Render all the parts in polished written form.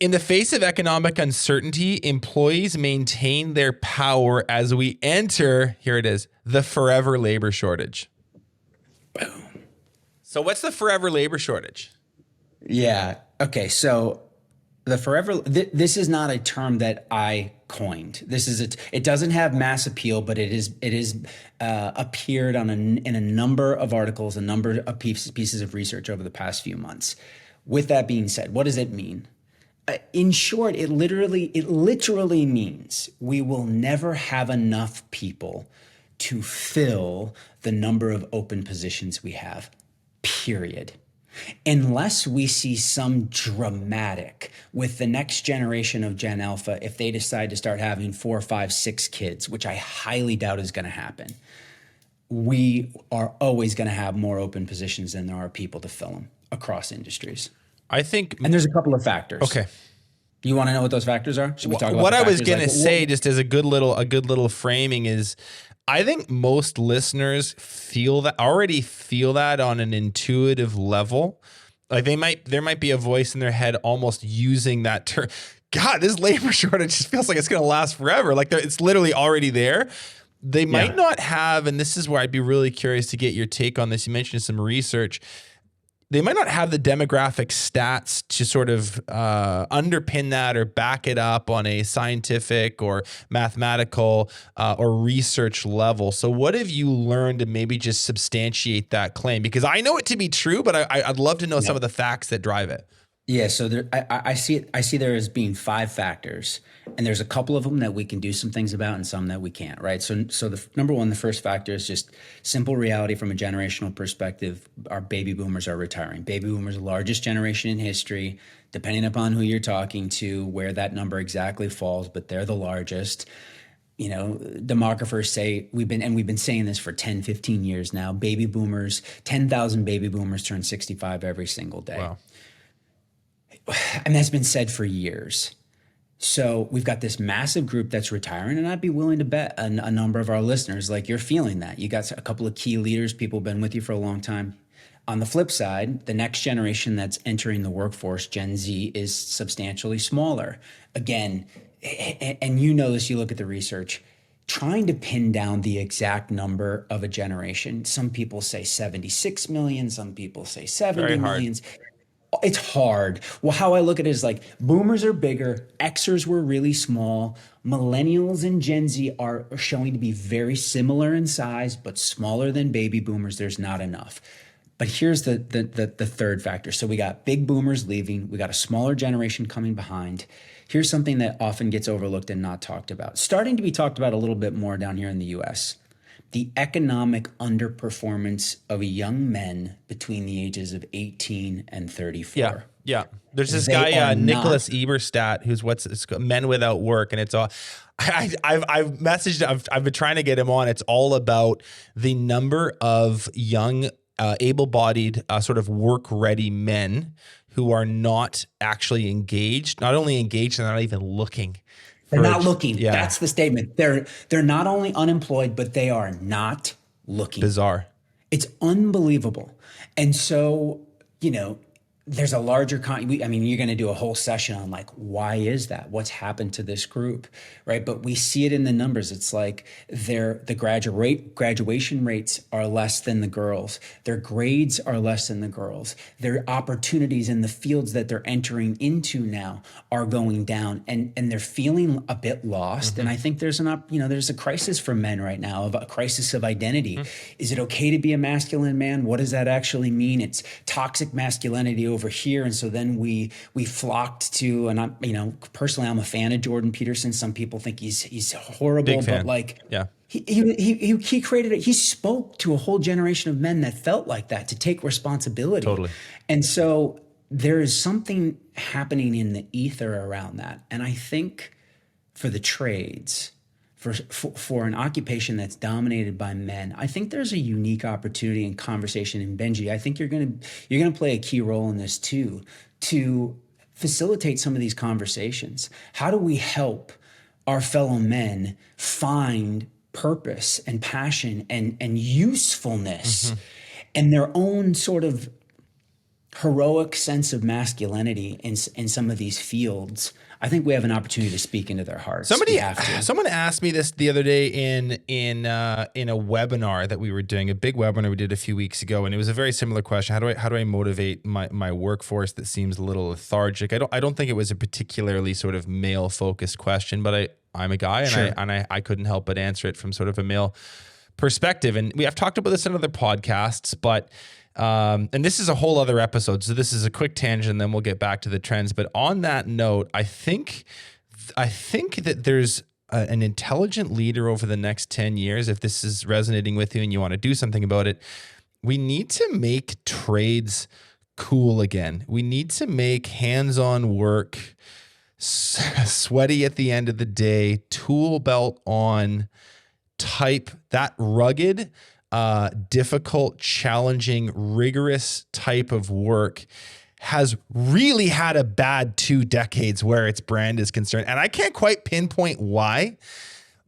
In the face of economic uncertainty, employees maintain their power as we enter, here it is, the forever labor shortage. Boom. So what's the forever labor shortage? Yeah. Okay. So the forever, this is not a term that I coined. It doesn't have mass appeal, but it is appeared in a number of articles, a number of pieces of research over the past few months. With that being said, what does it mean? In short, it literally means we will never have enough people to fill the number of open positions we have, period. Unless we see some dramatic with the next generation of Gen Alpha, if they decide to start having 4, 5, 6 kids, which I highly doubt is going to happen, we are always going to have more open positions than there are people to fill them across industries. I think, and there's a couple of factors. Okay. You want to know what those factors are? Should we talk about what I was factors? going to say, just as a good little framing, is I think most listeners already feel that on an intuitive level. Like there might be a voice in their head almost using that term. God, this labor shortage just feels like it's going to last forever. Like it's literally already there. They might not have, and this is where I'd be really curious to get your take on this. You mentioned some research. They might not have the demographic stats to sort of underpin that or back it up on a scientific or mathematical or research level. So what have you learned to maybe just substantiate that claim? Because I know it to be true, but I'd love to know some of the facts that drive it. Yeah, so I see there as being 5 factors, and there's a couple of them that we can do some things about and some that we can't, right? So the number one, the first factor is just simple reality from a generational perspective. Our baby boomers are retiring. Baby boomers are the largest generation in history, depending upon who you're talking to, where that number exactly falls, but they're the largest. You know, demographers say we've been saying this for 10, 15 years now. Baby boomers, 10,000 baby boomers turn 65 every single day. Wow. And that's been said for years. So we've got this massive group that's retiring, and I'd be willing to bet a number of our listeners, like, you're feeling that. You got a couple of key leaders, people who've been with you for a long time. On the flip side, the next generation that's entering the workforce, Gen Z, is substantially smaller. Again, and you know this, you look at the research, trying to pin down the exact number of a generation. Some people say 76 million, some people say 70 million. It's hard. Well, how I look at it is like boomers are bigger, Xers were really small, millennials and Gen Z are showing to be very similar in size, but smaller than baby boomers. There's not enough. But here's the third factor. So we got big boomers leaving. We got a smaller generation coming behind. Here's something that often gets overlooked and not talked about. Starting to be talked about a little bit more down here in the US. The economic underperformance of young men between the ages of 18 and 34. Yeah. There's this guy, Nicholas Eberstadt, who's Men Without Work. And it's all, I've messaged, I've been trying to get him on. It's all about the number of young, able-bodied, sort of work-ready men who are not actually engaged, not only engaged, they're not even looking. They're not looking. Yeah. That's the statement. They're not only unemployed, but they are not looking. Bizarre. It's unbelievable. And so, you know, there's a larger, you're going to do a whole session on like, why is that? What's happened to this group, right? But we see it in the numbers. It's like the graduation rates are less than the girls. Their grades are less than the girls. Their opportunities in the fields that they're entering into now are going down, and they're feeling a bit lost. Mm-hmm. And I think there's there's a crisis for men right now, of a crisis of identity. Mm-hmm. Is it okay to be a masculine man? What does that actually mean? It's toxic masculinity over here. And so then we flocked to, and I'm, personally, I'm a fan of Jordan Peterson. Some people think he's horrible, but like, yeah. He created it. He spoke to a whole generation of men that felt like that, to take responsibility. Totally. And so there is something happening in the ether around that. And I think for the trades, for an occupation that's dominated by men, I think there's a unique opportunity and conversation. And Benji, I think you're gonna play a key role in this too, to facilitate some of these conversations. How do we help our fellow men find purpose and passion and usefulness and their own sort of heroic sense of masculinity in some of these fields, I think we have an opportunity to speak into their hearts. We have to. Someone asked me this the other day in a webinar that we were doing, a big webinar we did a few weeks ago, and it was a very similar question. How do I motivate my workforce that seems a little lethargic? I don't think it was a particularly sort of male focused question, but I'm a guy, and Sure. I couldn't help but answer it from sort of a male perspective. And I've talked about this in other podcasts, but and this is a whole other episode. So this is a quick tangent, and then we'll get back to the trends. But on that note, I think that there's an intelligent leader over the next 10 years. If this is resonating with you and you want to do something about it, we need to make trades cool again. We need to make hands-on work sweaty at the end of the day, tool belt on type, that rugged, difficult, challenging, rigorous type of work has really had a bad 2 decades where its brand is concerned. And I can't quite pinpoint why,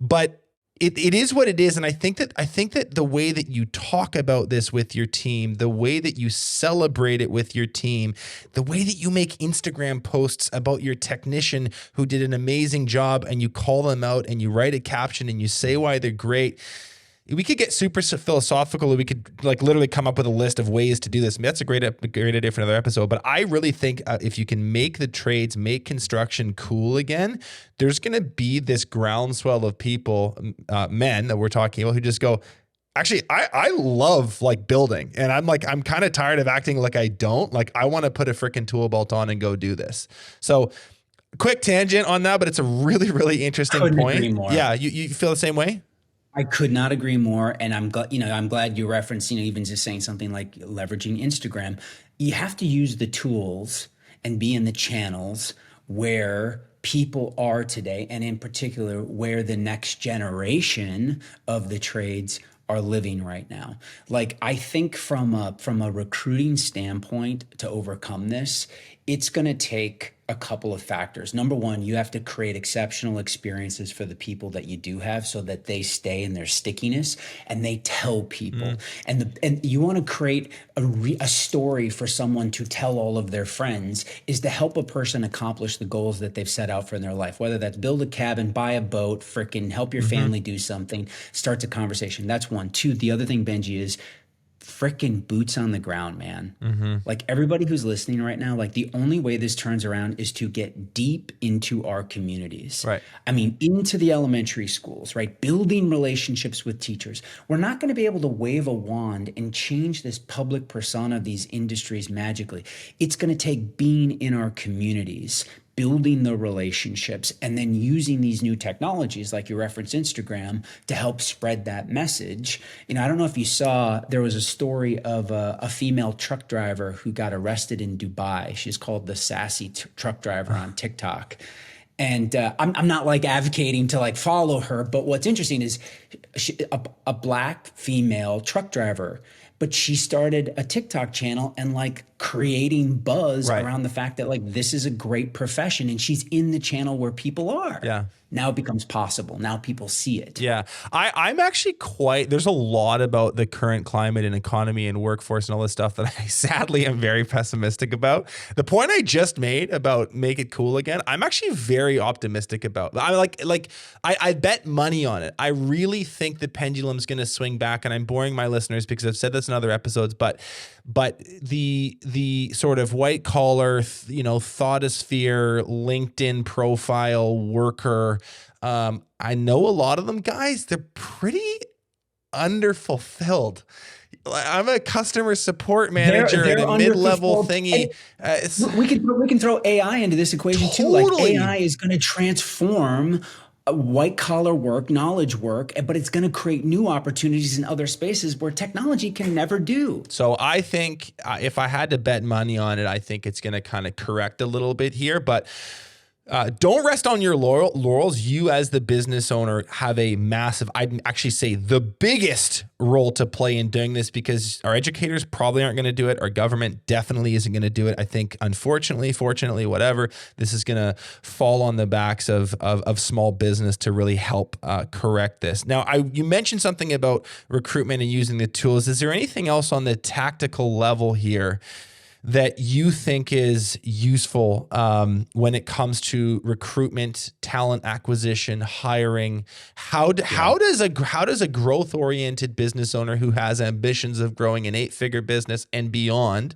but it is what it is. And I think that the way that you talk about this with your team, the way that you celebrate it with your team, the way that you make Instagram posts about your technician who did an amazing job, and you call them out and you write a caption and you say why they're great. We could get super philosophical, or we could like literally come up with a list of ways to do this. I mean, that's a great idea for another episode. But I really think if you can make the trades, make construction cool again, there's going to be this groundswell of people, men that we're talking about, who just go, actually, I love like building, and I'm kind of tired of acting like I don't. Like, I want to put a freaking tool belt on and go do this. So quick tangent on that, but it's a really, really interesting Couldn't point. agree more. Yeah. You feel the same way? I could not agree more, and I'm glad. I'm glad you referenced. Even just saying something like leveraging Instagram. You have to use the tools and be in the channels where people are today, and in particular, where the next generation of the trades are living right now. Like, I think from a recruiting standpoint, to overcome this, it's going to take a couple of factors. Number one, you have to create exceptional experiences for the people that you do have, so that they stay in their stickiness and they tell people. And you want to create a story for someone to tell all of their friends, is to help a person accomplish the goals that they've set out for in their life, whether that's build a cabin, buy a boat, freaking help your family do something, start a conversation. That's one. Two, the other thing, Benji, is freaking boots on the ground, man. Like, everybody who's listening right now, like, the only way this turns around is to get deep into our communities. Right. I mean, into the elementary schools, right? Building relationships with teachers. We're not going to be able to wave a wand and change this public persona of these industries magically. It's going to take being in our communities, building the relationships, and then using these new technologies, like you referenced Instagram, to help spread that message. I don't know if you saw, there was a story of a female truck driver who got arrested in Dubai. She's called the sassy truck driver on TikTok. And I'm not like advocating to like follow her, but what's interesting is a black female truck driver, but she started a TikTok channel and like creating buzz around the fact that like this is a great profession, and she's in the channel where people are. Yeah. Now it becomes possible. Now people see it. Yeah. I'm actually there's a lot about the current climate and economy and workforce and all this stuff that I sadly am very pessimistic about. The point I just made about make it cool again, I'm actually very optimistic about. I bet money on it. I really think the pendulum's going to swing back, and I'm boring my listeners because I've said this in other episodes, but the sort of white collar, thoughtosphere, LinkedIn profile worker, I know a lot of them guys, they're pretty underfulfilled. I'm a customer support manager at a mid-level thingy. We can throw AI into this equation too. Like, Totally. AI is going to transform white collar work, knowledge work, but it's going to create new opportunities in other spaces where technology can never do. So I think if I had to bet money on it, I think it's going to kind of correct a little bit here, but don't rest on your laurels. You as the business owner have a massive, I'd actually say the biggest role to play in doing this, because our educators probably aren't going to do it. Our government definitely isn't going to do it. I think, unfortunately, fortunately, whatever, this is going to fall on the backs of small business to really help correct this. Now, you mentioned something about recruitment and using the tools. Is there anything else on the tactical level here that you think is useful when it comes to recruitment, talent acquisition, hiring? How does a growth oriented business owner who has ambitions of growing an 8-figure business and beyond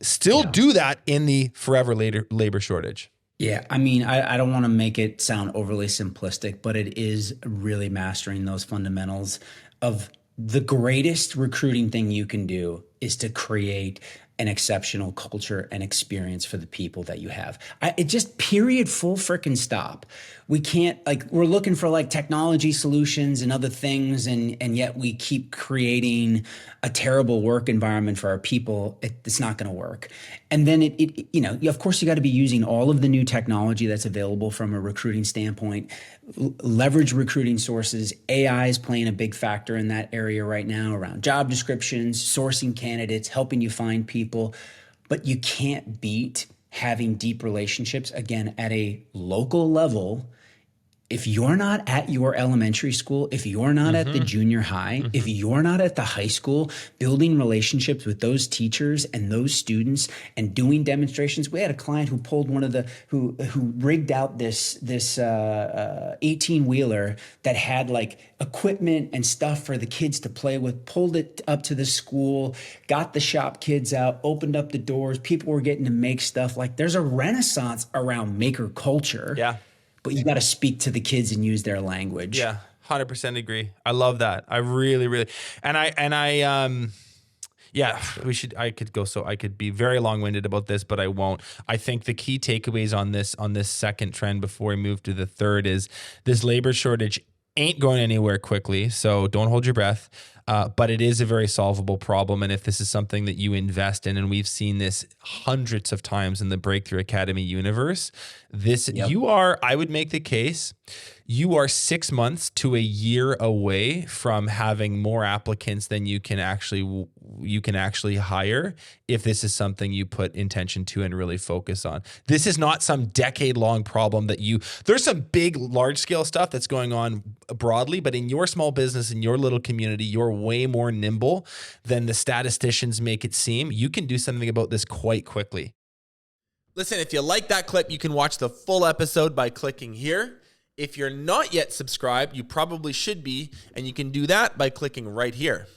still do that in the forever labor shortage? Yeah, I mean, I don't want to make it sound overly simplistic, but it is really mastering those fundamentals of the greatest recruiting thing you can do is to create an exceptional culture and experience for the people that you have. It just period, full frickin' stop. We can't, like, we're looking for like technology solutions and other things, and yet we keep creating a terrible work environment for our people. It's not going to work. And then you know, of course you got to be using all of the new technology that's available from a recruiting standpoint, leverage recruiting sources. AI is playing a big factor in that area right now around job descriptions, sourcing candidates, helping you find people. But you can't beat having deep relationships, again, at a local level. If you're not at your elementary school, if you're not at the junior high, if you're not at the high school, building relationships with those teachers and those students and doing demonstrations. We had a client who pulled who rigged out this 18-wheeler that had like equipment and stuff for the kids to play with, pulled it up to the school, got the shop kids out, opened up the doors. People were getting to make stuff. Like, there's a renaissance around maker culture. Yeah. But you got to speak to the kids and use their language. Yeah, 100% agree. I love that. I really, yeah, I could be very long-winded about this, but I won't. I think the key takeaways on this second trend before we move to the third is this labor shortage ain't going anywhere quickly. So don't hold your breath. But it is a very solvable problem. And if this is something that you invest in, and we've seen this hundreds of times in the Breakthrough Academy universe, I would make the case, you are 6 months to a year away from having more applicants than you can actually hire if this is something you put intention to and really focus on. This is not some decade-long problem there's some big, large-scale stuff that's going on broadly, but in your small business, in your little community, you're way more nimble than the statisticians make it seem. You can do something about this quite quickly. Listen, if you like that clip, you can watch the full episode by clicking here. If you're not yet subscribed, you probably should be, and you can do that by clicking right here.